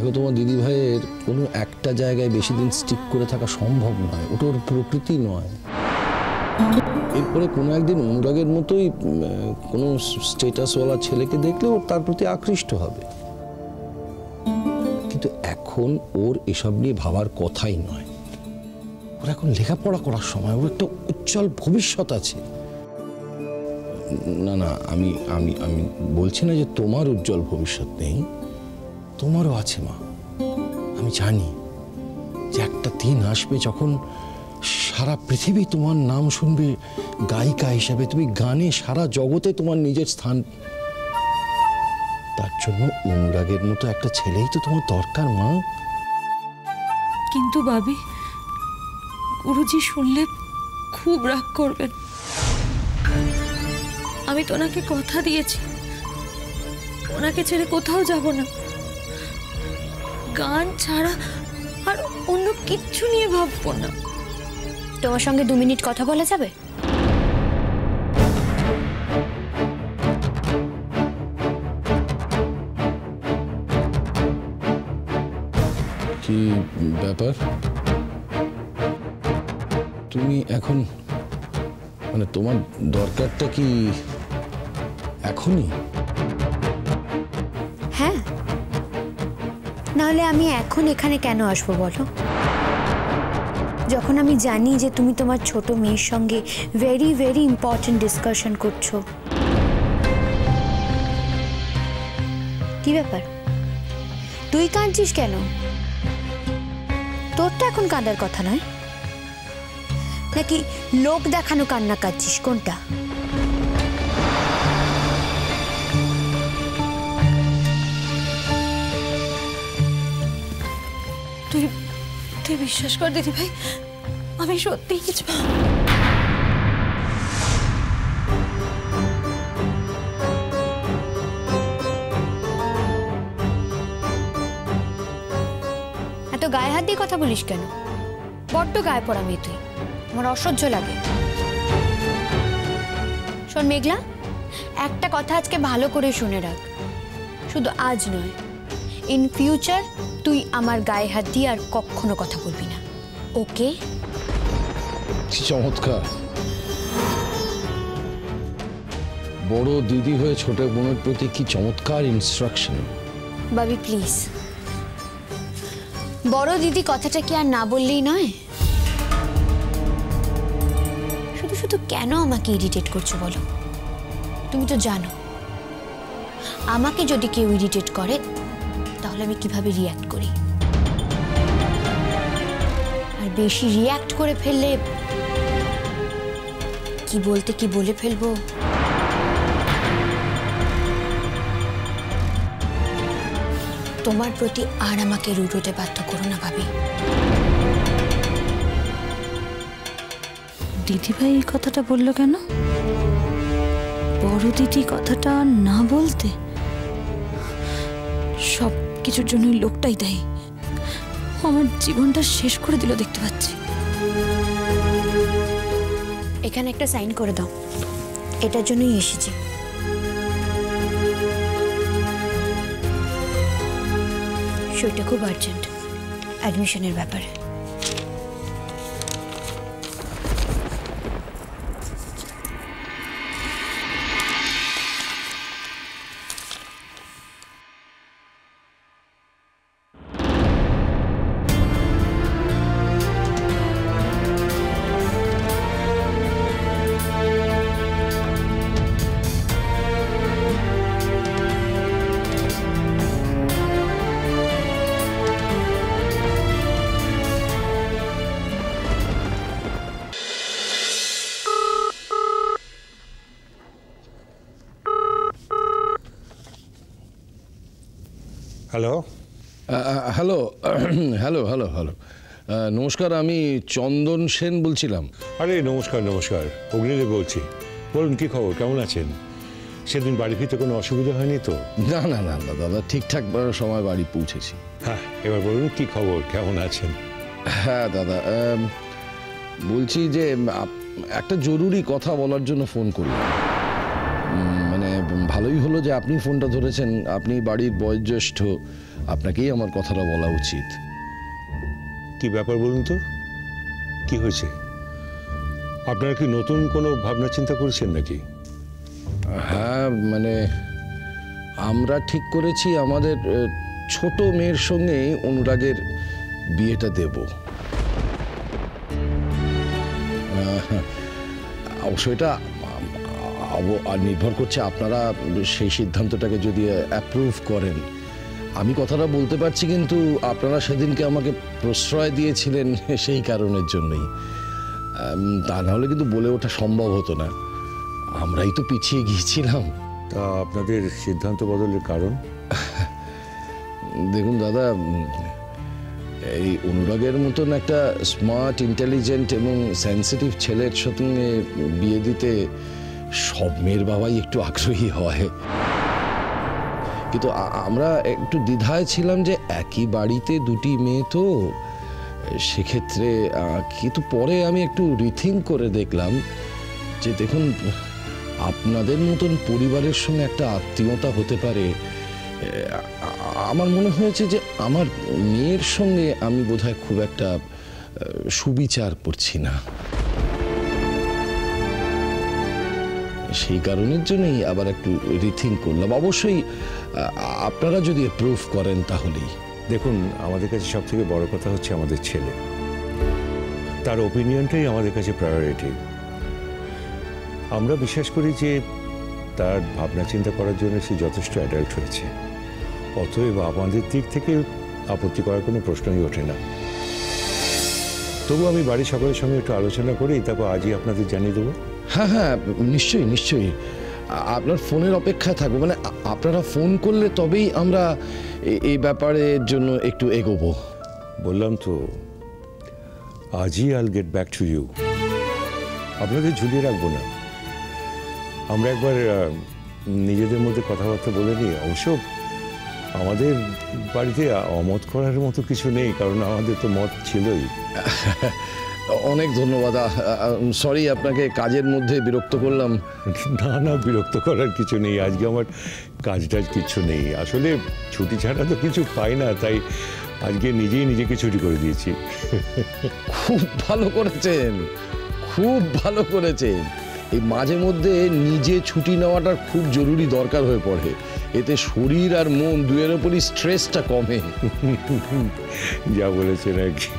দেখো, তোমার দিদি ভাইয়ের কোনো একটা জায়গায় বেশি দিন স্টিক করে থাকা সম্ভব নয়, ওটা ওর প্রকৃতি নয়। এরপরে কোনো একদিন অনুরাগের মতোই কোনো স্টেটাসওয়ালা ছেলেকে দেখলে ওর তার প্রতি আকৃষ্ট হবে, কিন্তু এখন ওর এসব নিয়ে ভাবার কথাই নয়। ওর এখন লেখাপড়া করার সময়, ওর একটা উজ্জ্বল ভবিষ্যৎ আছে। না না, আমি আমি আমি বলছি না যে তোমার উজ্জ্বল ভবিষ্যৎ নেই, তোমারও আছে মা। আমি জানি যে একটা দিন আসবে যখন সারা পৃথিবী তোমার নাম শুনবে গায়িকা হিসেবে, তুমি গানে সারা জগতে তোমার নিজের স্থান। তার জন্য অনুরাগের মতো একটা ছেলেই তো তোমার দরকার মা। কিন্তু ভাবি, গুরুজি শুনলে খুব রাগ করবেন। আমি তো ওনাকে কথা দিয়েছি, ওনাকে ছেড়ে কোথাও যাব না। গান ছাড়া আর অন্য কিচ্ছু নিয়ে ভাববো না। তোমার সঙ্গে 2 মিনিট কথা বলা যাবে? কি ব্যাপার? তুমি এখন মানে তোমার দরকারটা কি এখনই? হ্যাঁ, নাহলে আমি এখন এখানে কেন আসবো বলো? যখন আমি জানি যে তুমি তোমার ছোট মেয়ের সঙ্গে ভেরি ভেরি ইম্পর্টেন্ট ডিসকাশন করছো। কি ব্যাপার, তুই কাঁদছিস কেন? তোর তো এখন কাঁদার কথা নয়, নাকি লোক দেখানো কান্না কাঁদছিস? কোনটা? তুই বিশ্বাস কর দিদি ভাই, আমি সত্যি কিছু এত গায়ে হাত দিয়ে কথা বলিস কেন? বড্ড গায়ে পড়া মেয়ে তুই, আমার অসহ্য লাগে। শোন মেঘলা, একটা কথা আজকে ভালো করে শুনে রাখ, শুধু আজ নয়, ইন ফিউচার তুই আমার গায়ে হাত দিয়ে আর কখনো কথা বলবি না, ওকে? চমৎকার, বড় দিদি হয়ে ছোট বোনের প্রতি কি চমৎকার ইনস্ট্রাকশন। বাবি প্লিজ, বড় দিদি কথাটা কি আর না বললেই নয়? শুধু শুধু কেন আমাকে ইরিটেট করছো বলো? তুমি তো জানো আমাকে যদি কেউ ইরিটেট করে তাহলে আমি কিভাবে রিয়্যাক্ট করি, আর বেশি রিয়্যাক্ট করে ফেললে কি বলতে কি বলে ফেলবো। তোমার প্রতি আর আমাকে রুড হতে বাধ্য করো না ভাবি। দিদিভাই এই কথাটা বললো কেন? বড় দিদি কথাটা না বলতে? সব কিছুর জন্য লোকটাই দায়ী, আমার জীবনটা শেষ করে দিল দেখতে পাচ্ছি। এখানে একটা সাইন করে দাও, এটার জন্যই এসেছি। সেটা খুব আর্জেন্ট, অ্যাডমিশনের ব্যাপারে। Hello hello hello hello hello নমস্কার, আমি চন্দন সেন বলছিলাম। আরে নমস্কার নমস্কার, অগ্নিদেব বলছি। বলুন কি খবর, কেমন আছেন? সেদিন বাড়ি ফিরতে কোনো অসুবিধা হয়নি তো? না না না না দাদা, ঠিকঠাক সময় বাড়ি পৌঁছেছি। হ্যাঁ, এবার বলুন কি খবর, কেমন আছেন? হ্যাঁ দাদা, বলছি যে একটা জরুরি কথা বলার জন্য ফোন করলাম। মানে ভালোই হলো যে আপনি ফোনটা ধরেছেন। আপনি বাড়ির বয়োজ্যেষ্ঠ, আপনাকেই আমার কথাটা বলা উচিত। কি ব্যাপার বলুন তো, কি হয়েছে? আপনারা কি নতুন কোনো ভাবনা চিন্তা করেছেন নাকি? হ্যাঁ, মানে আমরা ঠিক করেছি আমাদের ছোট মেয়ের সঙ্গে অনুরাগের বিয়েটা দেব। অবশ্য এটা নির্ভর করছে আপনারা সেই সিদ্ধান্তটাকে যদি অ্যাপ্রুভ করেন। আমি কথাটা বলতে পারছি, কিন্তু আপনারা সেদিনকে আমাকে প্রশ্রয় দিয়েছিলেন সেই কারণের জন্যই। তা নাহলে কিন্তু বলে ওঠা সম্ভব হতো না। আমরাই তো পিছিয়ে গিয়েছিলাম। তা আপনাদের সিদ্ধান্ত বদলের কারণ? দেখুন দাদা, এই অনুরাগের মতন একটা স্মার্ট, ইন্টেলিজেন্ট এবং সেন্সিটিভ ছেলের সঙ্গে বিয়ে দিতে সব মেয়ের বাবাই একটু আগ্রহী হয়। কিন্তু আমরা একটু দ্বিধায় ছিলাম যে একই বাড়িতে দুটি মেয়ে, তো সেক্ষেত্রে কিন্তু পরে আমি একটু রিথিঙ্ক করে দেখলাম যে দেখুন, আপনাদের মতন পরিবারের সঙ্গে একটা আত্মীয়তা হতে পারে। আমার মনে হয়েছে যে আমার মেয়ের সঙ্গে আমি বোধহয় খুব একটা সুবিচার করছি না। সেই কারণের জন্যই আবার একটু রিথিঙ্ক করলাম। অবশ্যই আপনারা যদি অ্যাপ্রুভ করেন তাহলেই। দেখুন, আমাদের কাছে সব থেকে বড় কথা হচ্ছে আমাদের ছেলে। তার ওপিনিয়নটাই আমাদের কাছে প্রায়োরিটি। আমরা বিশ্বাস করি যে তার ভাবনা চিন্তা করার জন্য সে যথেষ্ট অ্যাডাল্ট হয়েছে। অতএব আমাদের দিক থেকে আপত্তি করার কোনো প্রশ্নই ওঠে না। তবু আমি বাড়ির সকলের সঙ্গে একটু আলোচনা করি, তারপর আজই আপনাদের জানিয়ে দেবো। হ্যাঁ হ্যাঁ, নিশ্চয়ই নিশ্চয়ই। আপনার ফোনের অপেক্ষায় থাকবো। মানে আপনারা ফোন করলে তবেই আমরা এই ব্যাপারের জন্য একটু এগোবো। বললাম তো, আজই আইল গেট ব্যাক টু ইউ। আপনাদের ঝুলিয়ে রাখবো না। আমরা একবার নিজেদের মধ্যে কথাবার্তা বলে নিই। অবশ্য আমাদের বাড়িতে অমত করার মতো কিছু নেই, কারণ আমাদের তো মত ছিলই। অনেক ধন্যবাদ। সরি আপনাকে কাজের মধ্যে বিরক্ত করলাম। না না, বিরক্ত করার কিছু নেই। আজকে আমার কাজ টাজ কিছু নেই। আসলে ছুটি ছাড়া তো কিছু পাই না, তাই আজকে নিজেই নিজেকে ছুটি করে দিয়েছি। খুব ভালো করেছেন, খুব ভালো করেছেন। এই মাঝে মধ্যে নিজে ছুটি নেওয়াটা খুব জরুরি দরকার হয়ে পড়ে। এতে শরীর আর মন দুয়ের ওপরই স্ট্রেসটা কমে। যা বলেছেন আর কি।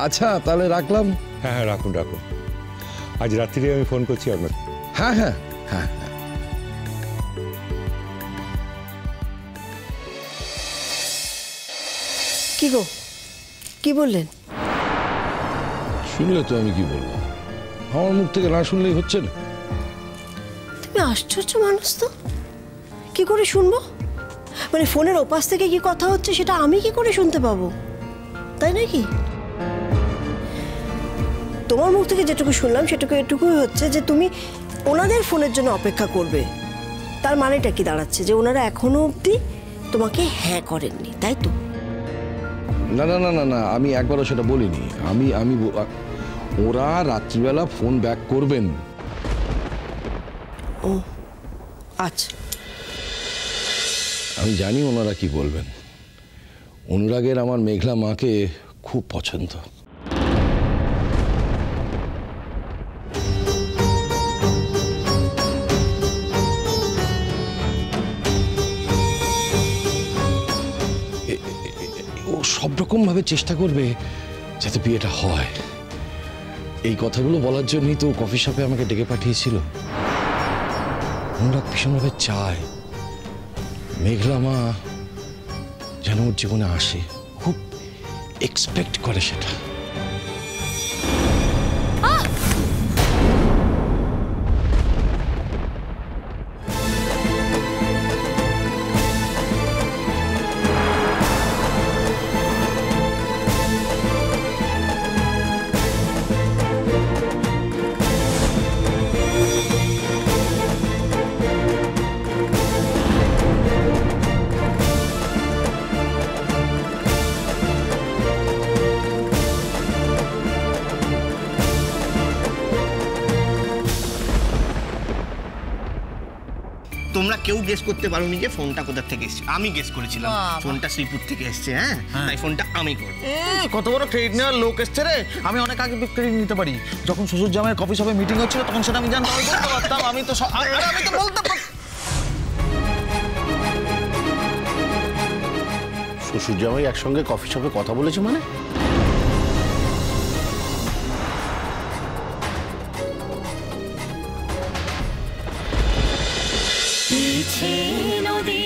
আচ্ছা, তাহলে রাখলাম। হ্যাঁ হ্যাঁ, রাখুন রাখুন। আজ রাত্রিরে আমি ফোন করছি আপনাকে। হ্যাঁ হ্যাঁ হ্যাঁ। কি গো, কি বললেন? শুনলে তো আমি কি বললাম। আমার মুখ থেকে না শুনলেই হচ্ছে না। তুমি আশ্চর্য মানুষ তো। কি করে শুনবো? মানে ফোনের ওপাশ থেকে কি কথা হচ্ছে সেটা আমি কি করে শুনতে পাবো, তাই নাকি? তোমার মুখ থেকে যেটুকু শুনলাম এটুকুই হচ্ছে যে তুমি ওনাদের ফোনের জন্য অপেক্ষা করবে। তার মানেটা কি দাঁড়াচ্ছে? যে ওনারা এখনো অবধি তোমাকে হ্যাঁ করেননি, তাই তো? না না না না না, আমি একবারও সেটা বলিনি। আমি ওরা রাত্রিবেলা ফোন ব্যাক করবেন। ও আচ্ছা। আমি জানি ওনারা কি বলবেন। অনুরাগের আমার মেঘলা মাকে খুব পছন্দ। ও সব রকম ভাবে চেষ্টা করবে যাতে বিয়েটা হয়। এই কথাগুলো বলার জন্যই তো কফি শপে আমাকে ডেকে পাঠিয়েছিল। অনুরাগ ভীষণভাবে চায় মেঘলা মা যেন ওর জীবনে আসে, খুব এক্সপেক্ট করে সেটা। কেউ গেস করতে পারোনি যে ফোনটা কোথা থেকে এসেছে। আমি গেস করেছিলাম ফোনটা শ্রীপুর থেকে এসেছে। হ্যাঁ, তাই ফোনটা আমি করব। কত বড় ক্রেডিট নেওয়ার লোক এসছে রে। আমি অনেক আগে ক্রেডিট নিতে পারি। যখন শ্বশুর জামাইয়ের কফি শপে মিটিং হচ্ছিল তখন সেটা আমি জানতাম, আমি বলতে পারতাম। আমি তো বলতে পারতাম। শ্বশুর জামাই একসঙ্গে কফি শপে কথা বলেছে মানে? নদী